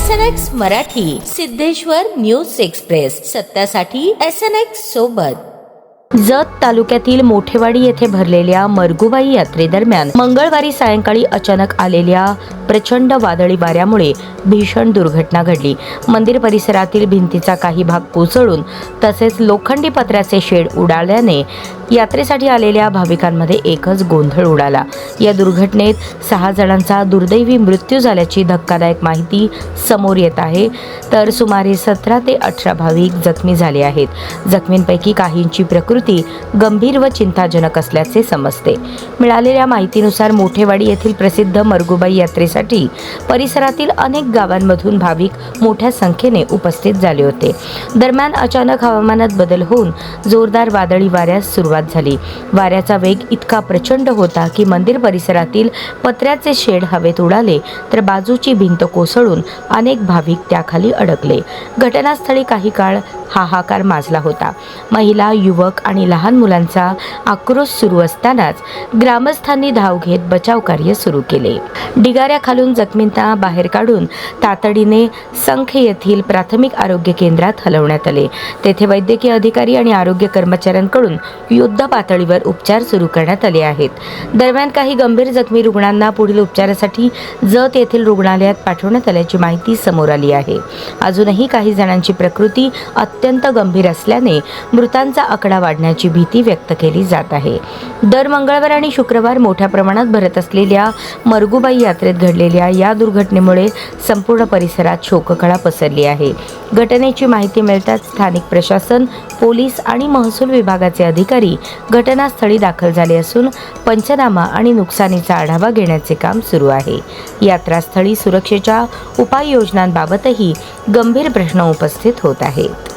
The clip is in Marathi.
SNX Marathi, Siddheshwar news express, सत्यासाठी SNX सोबत। जत तालुक्यातील मोठेवाडी येथे भरलेल्या मरगुबाई यात्रेदरम्यान मंगळवारी सायंकाळी अचानक आलेल्या प्रचंड वादळी वाऱ्यामुळे भीषण दुर्घटना घडली। मंदिर परिसरातील भिंतीचा काही भाग कोसळून तसेच लोखंडी पत्र्याचे शेड उडाल्याने यात्रेसाठी आलेल्या भाविकांमध्ये एकच गोंधळ उडाला। या दुर्घटनेत 6 जणांचा दुर्दैवी मृत्यू झाल्याची धक्कादायक माहिती समोर येत आहे, तर सुमारे 17 ते 18 भाविक जखमी झाले आहेत। जखमींपैकी काहींची प्रकृती गंभीर व चिंताजनक असल्याचे समजते। मिळालेल्या माहितीनुसार मोठेवाडी येथील प्रसिद्ध मरगुबाई यात्रेसाठी परिसरातील अनेक गावांमधून भाविक मोठ्या संख्येने उपस्थित झाले होते। दरम्यान अचानक हवामानात बदल होऊन जोरदार वादळी वाऱ्यास सुरुवात झाली। वाऱ्याचा वेग इतका प्रचंड होता की मंदिर परिसरातील पत्र्याचे शेड हवेत उडाले, तर बाजूची भिंत कोसळून अनेक भाविक त्याखाली अडकले। घटनास्थळी काही काळ हाहाकार माजला होता। महिला, युवक आणि लहान मुलांचा आक्रोश सुरू असतानाच ग्रामस्थांनी धाव घेत बचाव कार्य सुरू केले। ढिगाऱ्याखालून जखमींना बाहेर काढून तातडीने संख येथील प्राथमिक आरोग्य केंद्रात हलवण्यात आले। तेथे वैद्यकीय अधिकारी आणि आरोग्य कर्मचाऱ्यांकडून युद्ध पातळीवर उपचार सुरू करण्यात आले आहेत। दरम्यान काही गंभीर जखमी रुग्णांना पुढील उपचारासाठी जत येथील रुग्णालयात पाठवण्यात आल्याची माहिती समोर आली आहे। अजूनही काही जणांची प्रकृती अत्यंत गंभीर असल्याने मृतांचा आकडा वाढण्याची भीती व्यक्त केली जात आहे। दर मंगळवार आणि शुक्रवार मोठ्या प्रमाणात भरत असलेल्या मरगुबाई यात्रेत घडलेल्या या दुर्घटनेमुळे संपूर्ण परिसरात शोककळा पसरली आहे। घटनेची माहिती मिळताच स्थानिक प्रशासन, पोलीस आणि महसूल विभागाचे अधिकारी घटनास्थळी दाखल झाले असून पंचनामा आणि नुकसानीचा आढावा घेण्याचे काम सुरू आहे। यात्रास्थळी सुरक्षेच्या उपाययोजनांबाबतही गंभीर प्रश्न उपस्थित होत आहेत।